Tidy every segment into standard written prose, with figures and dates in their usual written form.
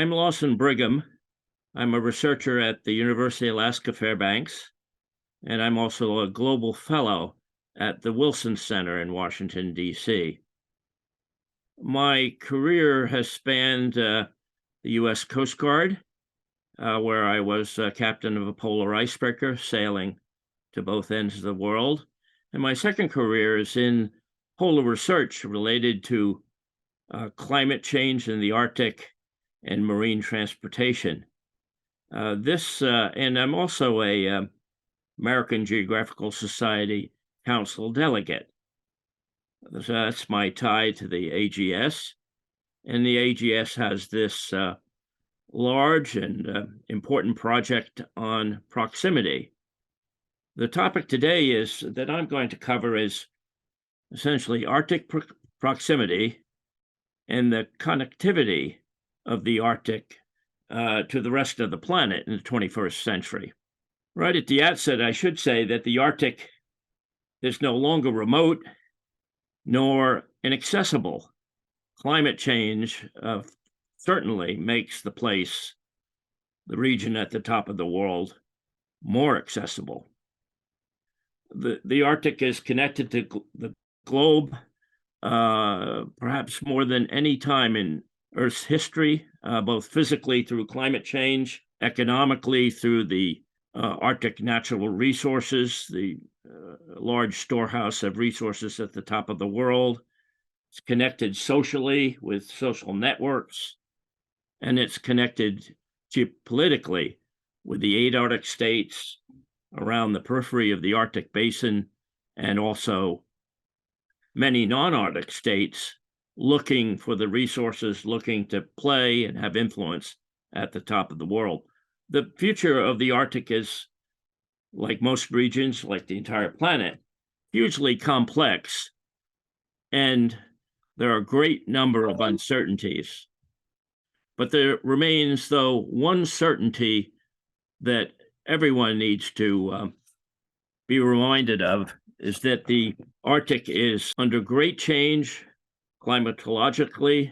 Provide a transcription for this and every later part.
I'm Lawson Brigham. I'm a researcher at the University of Alaska Fairbanks, and I'm also a global fellow at the Wilson Center in Washington, D.C. My career has spanned the U.S. Coast Guard, where I was captain of a polar icebreaker sailing to both ends of the world. And my second career is in polar research related to climate change in the Arctic and marine transportation. And I'm also a American Geographical Society Council delegate. So that's my tie to the AGS. And the AGS has this large and important project on proximity. The topic today that I'm going to cover is essentially Arctic proximity and the connectivity of the Arctic to the rest of the planet in the 21st century. Right at the outset, I should say that the Arctic is no longer remote nor inaccessible. Climate change certainly makes the region at the top of the world, more accessible. The Arctic is connected to the globe perhaps more than any time in Earth's history, both physically through climate change, economically through the Arctic natural resources, the large storehouse of resources at the top of the world. It's connected socially with social networks, and it's connected geopolitically with the 8 Arctic states around the periphery of the Arctic basin, and also many non-Arctic states looking for the resources, looking to play and have influence at the top of the world. The future of the Arctic is, like most regions, like the entire planet, hugely complex, and there are a great number of uncertainties. But there remains, though, one certainty that everyone needs to be reminded of, is that the Arctic is under great change climatologically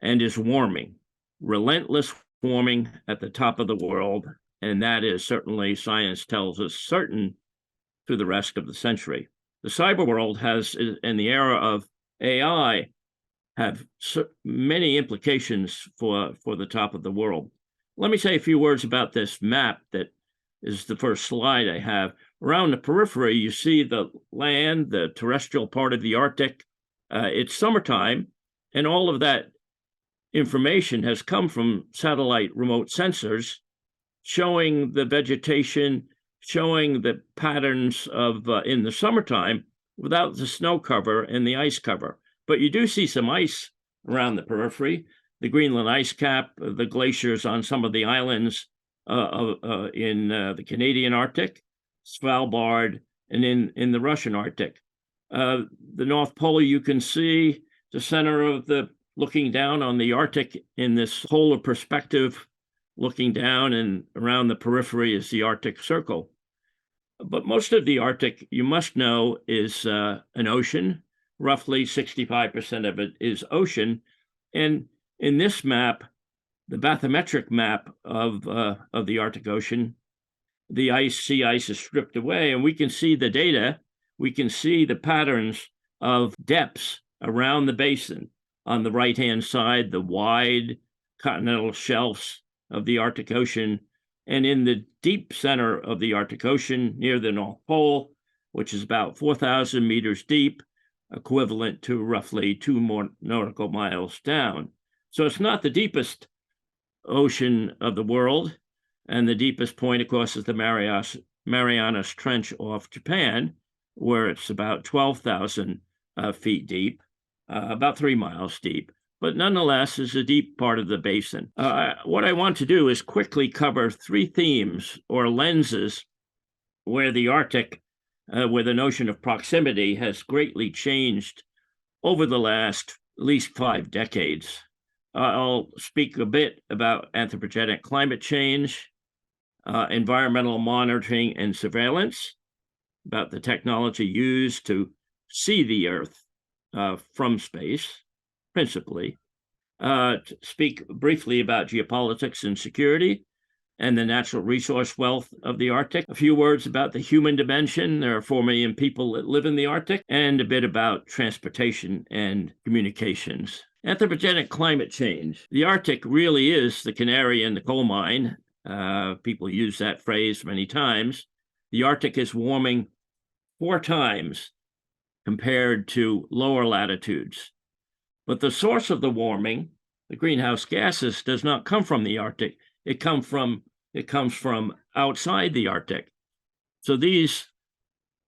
and is warming, relentless warming at the top of the world. And that is certainly, science tells us, certain through the rest of the century. The cyber world has, in the era of AI, have many implications for the top of the world. Let me say a few words about this map that is the first slide I have. Around the periphery, you see the land, the terrestrial part of the Arctic. It's summertime, and all of that information has come from satellite remote sensors showing the vegetation, showing the patterns of in the summertime without the snow cover and the ice cover. But you do see some ice around the periphery, the Greenland ice cap, the glaciers on some of the islands in the Canadian Arctic, Svalbard, and in the Russian Arctic. The North Pole, you can see the center of looking down on the Arctic in this polar perspective, looking down, and around the periphery is the Arctic Circle. But most of the Arctic, you must know, is an ocean. Roughly 65% of it is ocean. And in this map, the bathymetric map of the Arctic Ocean, the sea ice is stripped away, and we can see the data. We can see the patterns of depths around the basin. On the right-hand side, the wide continental shelves of the Arctic Ocean, and in the deep center of the Arctic Ocean, near the North Pole, which is about 4,000 meters deep, equivalent to roughly 2 more nautical miles down. So it's not the deepest ocean of the world, and the deepest point, of course, is the Marianas Trench off Japan, where it's about 12,000 feet deep, about 3 miles deep, but nonetheless is a deep part of the basin. What I want to do is quickly cover 3 themes or lenses where the Arctic, where the notion of proximity has greatly changed over the last at least 5 decades. I'll speak a bit about anthropogenic climate change, environmental monitoring and surveillance, about the technology used to see the Earth from space, principally, to speak briefly about geopolitics and security and the natural resource wealth of the Arctic. A few words about the human dimension. There are 4 million people that live in the Arctic, and a bit about transportation and communications. Anthropogenic climate change. The Arctic really is the canary in the coal mine. People use that phrase many times. The Arctic is warming 4 times compared to lower latitudes. But the source of the warming, the greenhouse gases, does not come from the Arctic. It comes from outside the Arctic. So these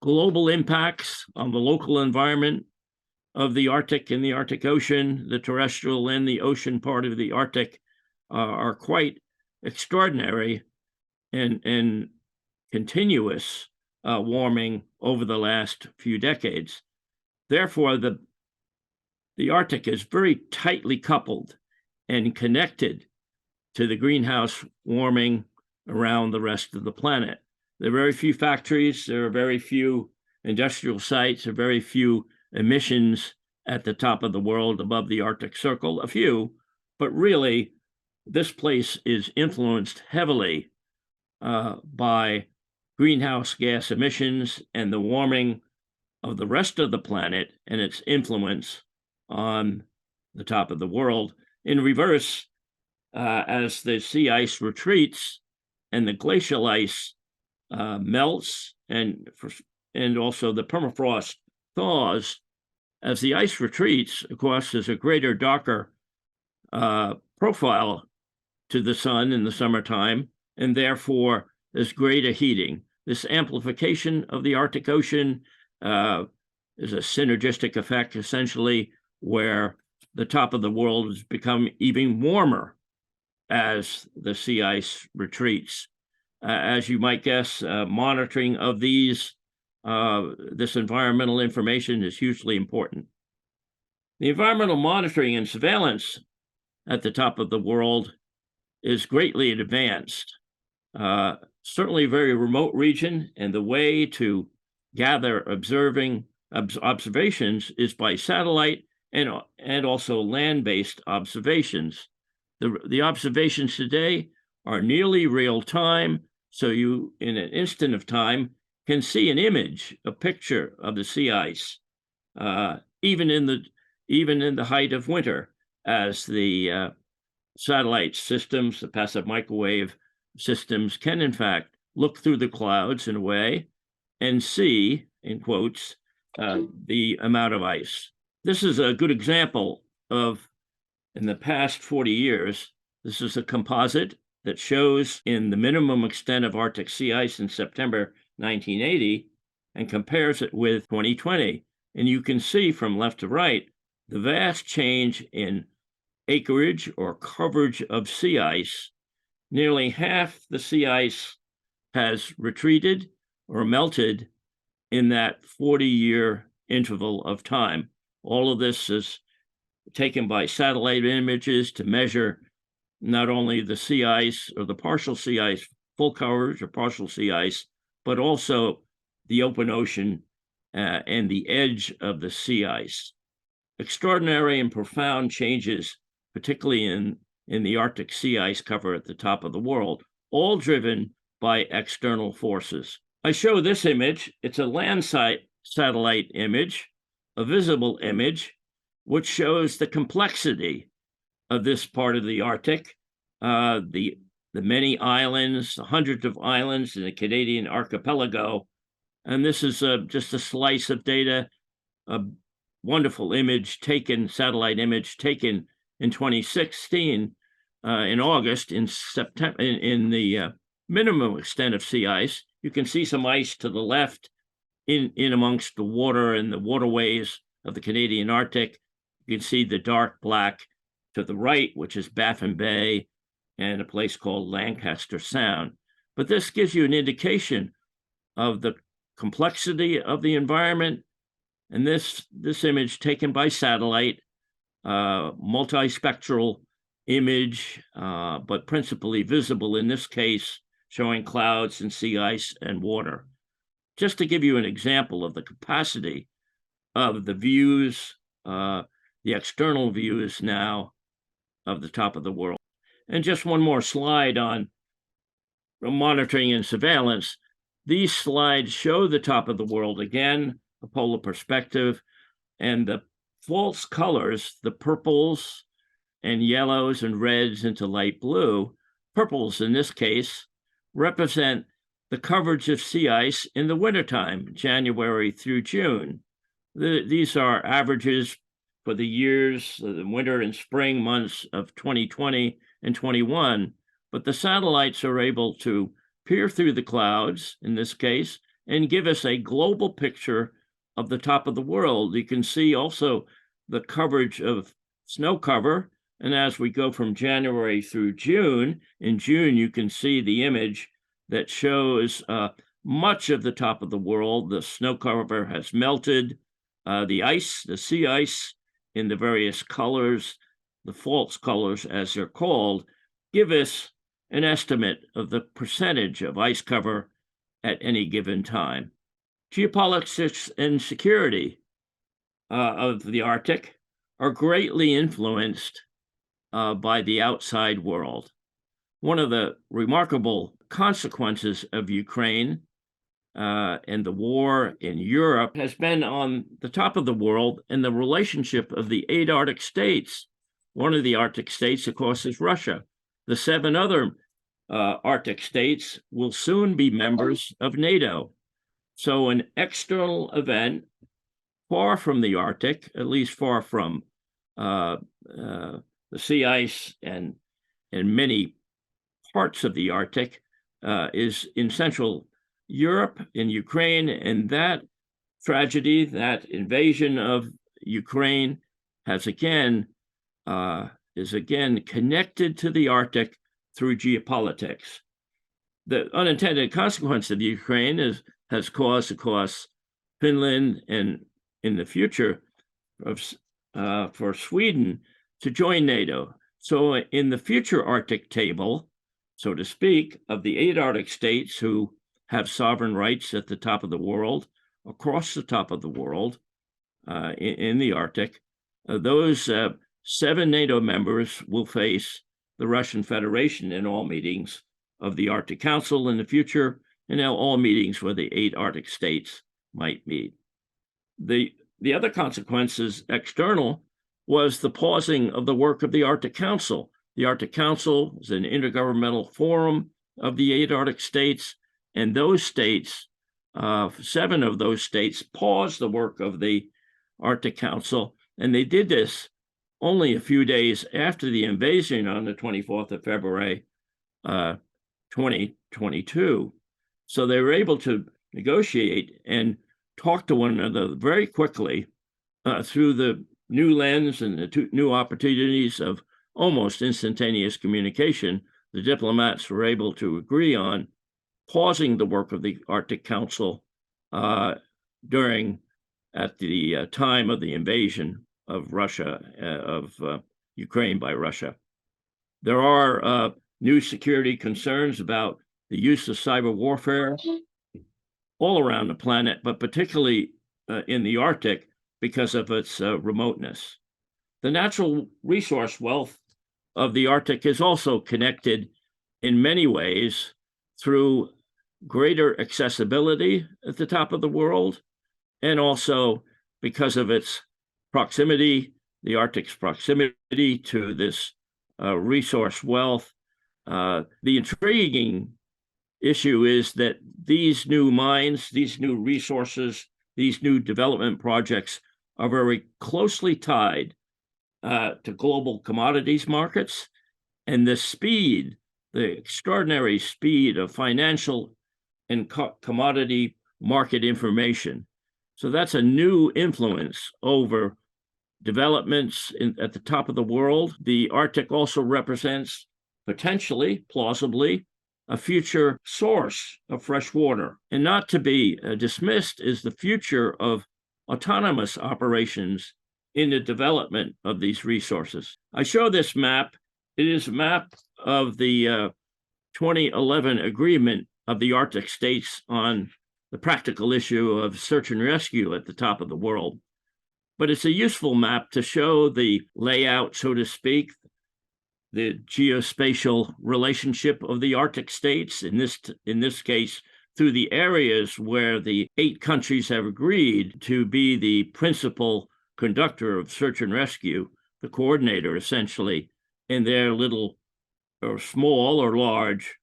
global impacts on the local environment of the Arctic and the Arctic Ocean, the terrestrial and the ocean part of the Arctic, are quite extraordinary and continuous warming over the last few decades. Therefore, the Arctic is very tightly coupled and connected to the greenhouse warming around the rest of the planet. There are very few factories, there are very few industrial sites, there are very few emissions at the top of the world above the Arctic Circle, a few, but really this place is influenced heavily by greenhouse gas emissions and the warming of the rest of the planet and its influence on the top of the world. In reverse, as the sea ice retreats and the glacial ice melts and also the permafrost thaws, as the ice retreats, of course, there's a greater, darker profile to the sun in the summertime, and therefore there's greater heating. This amplification of the Arctic Ocean is a synergistic effect, essentially, where the top of the world has become even warmer as the sea ice retreats. As you might guess, monitoring of this environmental information is hugely important. The environmental monitoring and surveillance at the top of the world is greatly advanced. Certainly a very remote region, and the way to gather observations is by satellite and also land-based observations. The observations today are nearly real time, so you, in an instant of time, can see an image, a picture of the sea ice, even in the height of winter, as the satellite systems, the passive microwave systems, can in fact look through the clouds in a way and see, in quotes, the amount of ice. This is a good example of, in the past 40 years, this is a composite that shows in the minimum extent of Arctic sea ice in September 1980 and compares it with 2020. And you can see from left to right the vast change in acreage or coverage of sea ice. Nearly half the sea ice has retreated or melted in that 40-year interval of time. All of this is taken by satellite images to measure not only the sea ice or the partial sea ice, full coverage or partial sea ice, but also the open ocean and the edge of the sea ice. Extraordinary and profound changes, particularly in the Arctic sea ice cover at the top of the world, all driven by external forces. I show this image. It's a Landsat satellite image, a visible image, which shows the complexity of this part of the Arctic, the many islands, the hundreds of islands in the Canadian archipelago. And this is just a slice of data, a wonderful image taken, satellite image taken in 2016, in August, in September, in the minimum extent of sea ice. You can see some ice to the left in amongst the water and the waterways of the Canadian Arctic. You can see the dark black to the right, which is Baffin Bay and a place called Lancaster Sound. But this gives you an indication of the complexity of the environment. And this image taken by satellite, multispectral image, but principally visible in this case, showing clouds and sea ice and water. Just to give you an example of the capacity of the views, the external views now of the top of the world. And just one more slide on monitoring and surveillance. These slides show the top of the world again, a polar perspective, and the false colors, the purples and yellows and reds into light blue, purples in this case, represent the coverage of sea ice in the wintertime, January through June. These are averages for the years, the winter and spring months of 2020 and 21, but the satellites are able to peer through the clouds, in this case, and give us a global picture of the top of the world. You can see also the coverage of snow cover, and as we go from January through June, in June you can see the image that shows much of the top of the world. The snow cover has melted. The ice, the sea ice in the various colors, the false colors as they're called, give us an estimate of the percentage of ice cover at any given time. Geopolitics and security of the Arctic are greatly influenced by the outside world. One of the remarkable consequences of Ukraine and the war in Europe has been on the top of the world and the relationship of the 8 Arctic states. One of the Arctic states, of course, is Russia. The 7 other Arctic states will soon be members of NATO. So an external event far from the Arctic, at least far from the sea ice and many parts of the Arctic, is in Central Europe, in Ukraine, and that tragedy, that invasion of Ukraine, is again connected to the Arctic through geopolitics. The unintended consequence of Ukraine has caused, of course, Finland and in the future for Sweden to join NATO. So in the future Arctic table, so to speak, of the 8 Arctic states who have sovereign rights at the top of the world, across the top of the world, in the Arctic, those 7 NATO members will face the Russian Federation in all meetings of the Arctic Council in the future, and all meetings where the 8 Arctic states might meet. The other consequences external was the pausing of the work of the Arctic Council. The Arctic Council is an intergovernmental forum of the 8 Arctic states, and those states, 7 of those states, paused the work of the Arctic Council, and they did this only a few days after the invasion on the 24th of February, 2022. So they were able to negotiate and talk to one another very quickly through the new lens and the new opportunities of almost instantaneous communication. The diplomats were able to agree on pausing the work of the Arctic Council at the time of the invasion of Russia, of Ukraine by Russia. There are new security concerns about the use of cyber warfare all around the planet, but particularly in the Arctic because of its remoteness. The natural resource wealth of the Arctic is also connected in many ways through greater accessibility at the top of the world, and also because of its proximity, the Arctic's proximity to this resource wealth. The intriguing issue is that these new mines, these new resources, these new development projects are very closely tied to global commodities markets, and the speed, the extraordinary speed of financial and commodity market information. So that's a new influence over developments at the top of the world. The Arctic also represents potentially, plausibly, a future source of fresh water. And not to be dismissed is the future of autonomous operations in the development of these resources. I show this map. It is a map of the 2011 agreement of the Arctic states on the practical issue of search and rescue at the top of the world. But it's a useful map to show the layout, so to speak, the geospatial relationship of the Arctic states, in this case, through the areas where the 8 countries have agreed to be the principal conductor of search and rescue, the coordinator essentially, in their little or small or large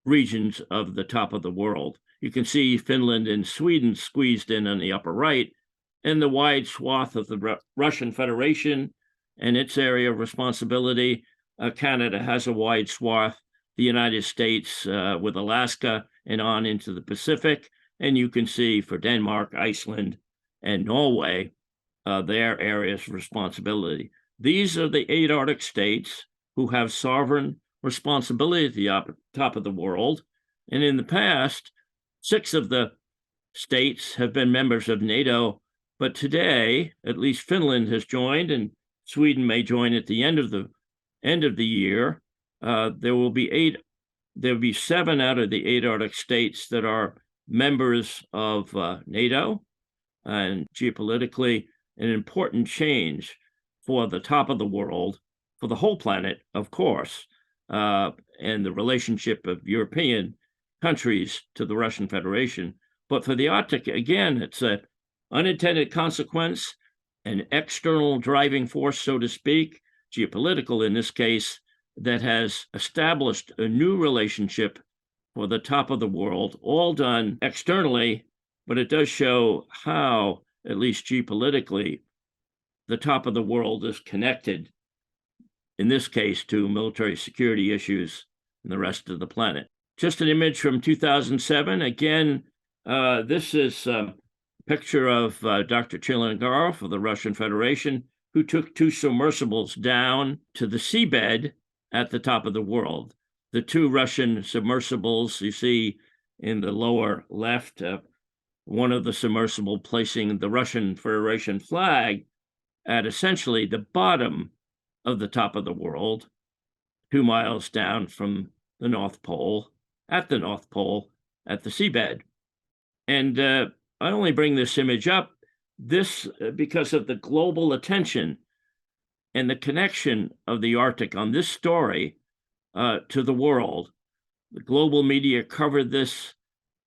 regions of the top of the world. You can see Finland and Sweden squeezed in on the upper right, and the wide swath of the Russian Federation and its area of responsibility. Canada has a wide swath, the United States with Alaska and on into the Pacific. And you can see for Denmark, Iceland, and Norway, their areas of responsibility. These are the 8 Arctic states who have sovereign responsibility at the top of the world. And in the past, 6 of the states have been members of NATO, but today, at least Finland has joined, and Sweden may join at the end of the year. There will be 7 out of the 8 Arctic states that are members of NATO, and geopolitically, an important change for the top of the world, for the whole planet, of course, and the relationship of European countries to the Russian Federation. But for the Arctic, again, it's an unintended consequence, an external driving force, so to speak, geopolitical in this case, that has established a new relationship for the top of the world, all done externally, but it does show how, at least geopolitically, the top of the world is connected, in this case, to military security issues in the rest of the planet. Just an image from 2007. Again, this is a picture of Dr. Chilangarov of the Russian Federation, who took 2 submersibles down to the seabed at the top of the world. The 2 Russian submersibles you see in the lower left, one of the submersible placing the Russian Federation flag at essentially the bottom of the top of the world, 2 miles down from the North Pole, at the seabed. And I only bring this image up because of the global attention and the connection of the Arctic on this story to the world. The global media covered this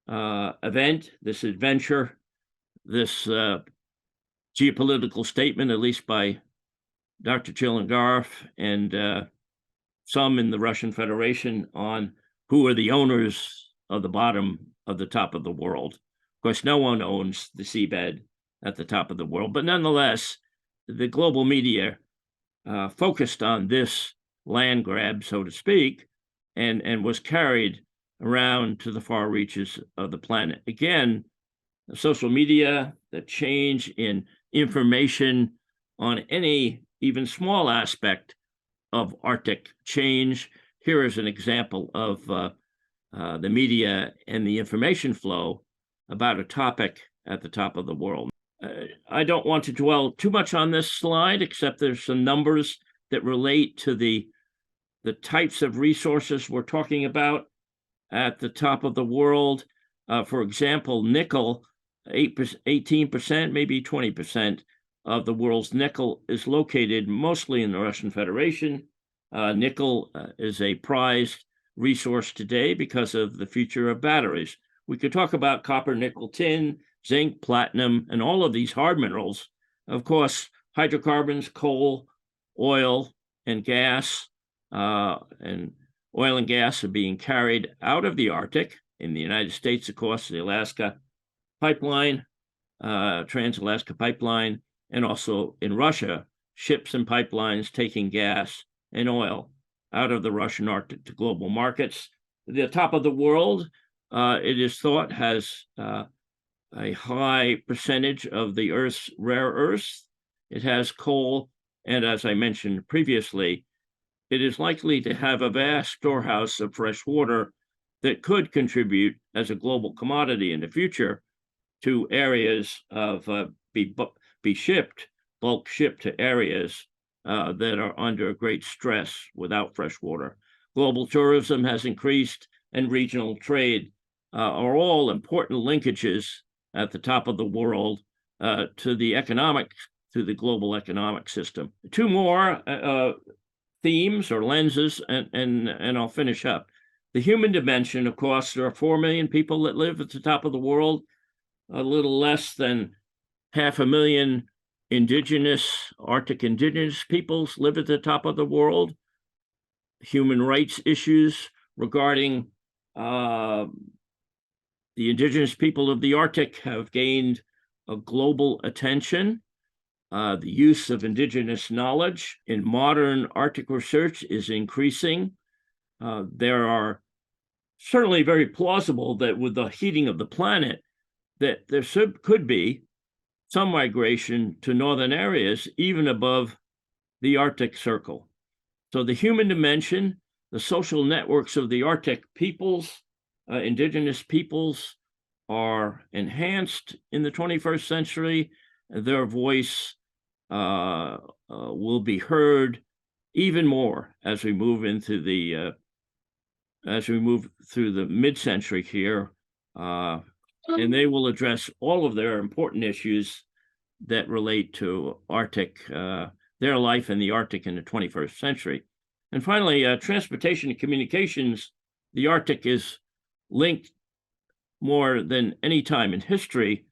event, this adventure, this geopolitical statement, at least by Dr. Chilangarov and some in the Russian Federation, on who are the owners of the bottom of the top of the world. Of course, no one owns the seabed at the top of the world, but nonetheless, the global media focused on this land grab, so to speak, and was carried around to the far reaches of the planet. Again, social media, the change in information on any even small aspect of Arctic change. Here is an example of the media and the information flow about a topic at the top of the world. I don't want to dwell too much on this slide, except there's some numbers that relate to the types of resources we're talking about at the top of the world. For example, nickel, 18%, maybe 20% of the world's nickel is located mostly in the Russian Federation. Nickel is a prized resource today because of the future of batteries. We could talk about copper, nickel, tin, zinc, platinum, and all of these hard minerals. Of course, hydrocarbons, coal, oil, and gas, and oil and gas are being carried out of the Arctic. In the United States, of course, the Alaska pipeline, Trans-Alaska pipeline, and also in Russia, ships and pipelines taking gas and oil out of the Russian Arctic to global markets. The top of the world, it is thought, has a high percentage of the Earth's rare earths. It has coal, and as I mentioned previously, it is likely to have a vast storehouse of fresh water that could contribute as a global commodity in the future to areas of be shipped, bulk shipped to areas that are under great stress without fresh water. Global tourism has increased, and regional trade are all important linkages at the top of the world to the global economic system. 2 more themes or lenses, and I'll finish up. The human dimension, of course, there are 4 million people that live at the top of the world, a little less than 500,000 Arctic indigenous peoples live at the top of the world. Human rights issues regarding the indigenous people of the Arctic have gained a global attention. The use of indigenous knowledge in modern Arctic research is increasing. There are certainly very plausible that with the heating of the planet, that there could be some migration to northern areas, even above the Arctic Circle. So the human dimension, the social networks of the Arctic peoples, indigenous peoples, are enhanced in the 21st century. Their voice will be heard even more as we move into the through the mid-century here, and they will address all of their important issues that relate to Arctic, their life in the Arctic in the 21st century. And finally, transportation and communications. The Arctic is linked more than any time in history.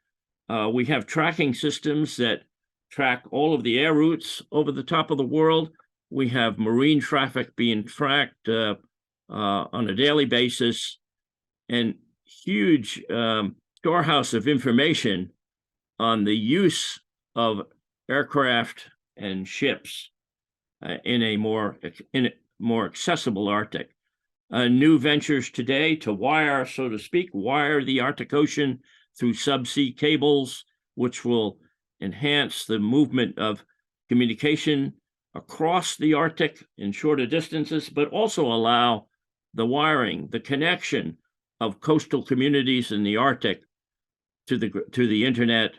We have tracking systems that track all of the air routes over the top of the world. We have marine traffic being tracked on a daily basis, and huge storehouse of information on the use of aircraft and ships in a more accessible Arctic. New ventures today to wire, so to speak, wire the Arctic Ocean through subsea cables, which will enhance the movement of communication across the Arctic in shorter distances, but also allow the wiring, the connection of coastal communities in the Arctic to the internet,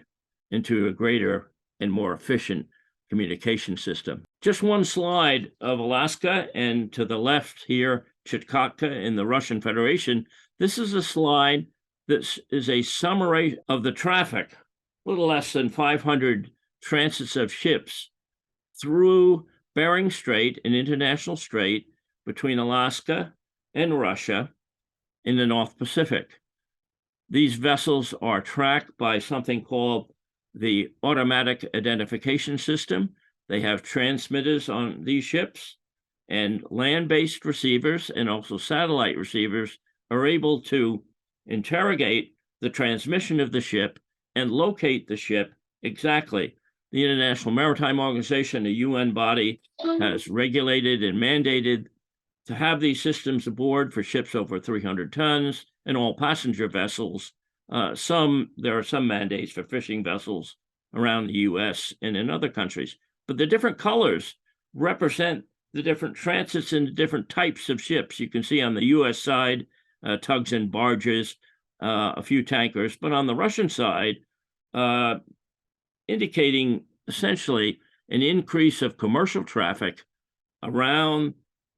into a greater and more efficient communication system. Just one slide of Alaska, and to the left here, Chukotka in the Russian Federation. This is a slide that is a summary of the traffic, a little less than 500 transits of ships through Bering Strait, an international strait between Alaska and Russia in the North Pacific. These vessels are tracked by something called the Automatic Identification System. They have transmitters on these ships, and land-based receivers and also satellite receivers are able to interrogate the transmission of the ship and locate the ship exactly. The International Maritime Organization, a UN body, has regulated and mandated to have these systems aboard for ships over 300 tons and all passenger vessels. There are some mandates for fishing vessels around the US and in other countries, but the different colors represent the different transits and the different types of ships. You can see on the US side, tugs and barges, a few tankers, but on the Russian side, indicating essentially an increase of commercial traffic around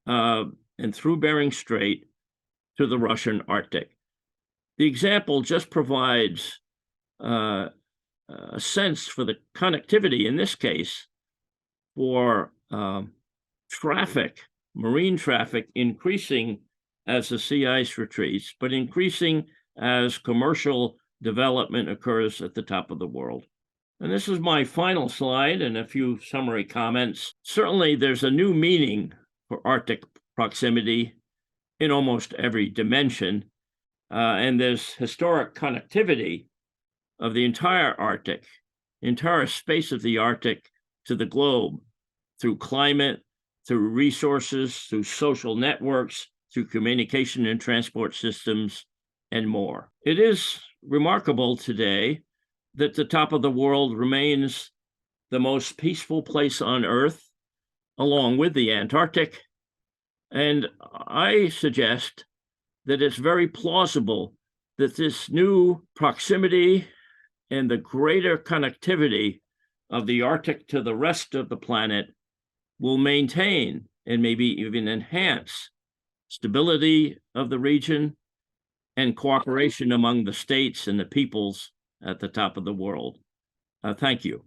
and through Bering Strait to the Russian Arctic. The example just provides a sense for the connectivity, in this case, for traffic, marine traffic, increasing as the sea ice retreats, but increasing as commercial development occurs at the top of the world. And this is my final slide and a few summary comments. Certainly, there's a new meaning for Arctic proximity in almost every dimension, and there's historic connectivity of the entire Arctic, the entire space of the Arctic to the globe, through climate, through resources, through social networks, through communication and transport systems, and more. It is remarkable today that the top of the world remains the most peaceful place on Earth, along with the Antarctic. And I suggest that it's very plausible that this new proximity and the greater connectivity of the Arctic to the rest of the planet will maintain and maybe even enhance stability of the region and cooperation among the states and the peoples at the top of the world. Thank you.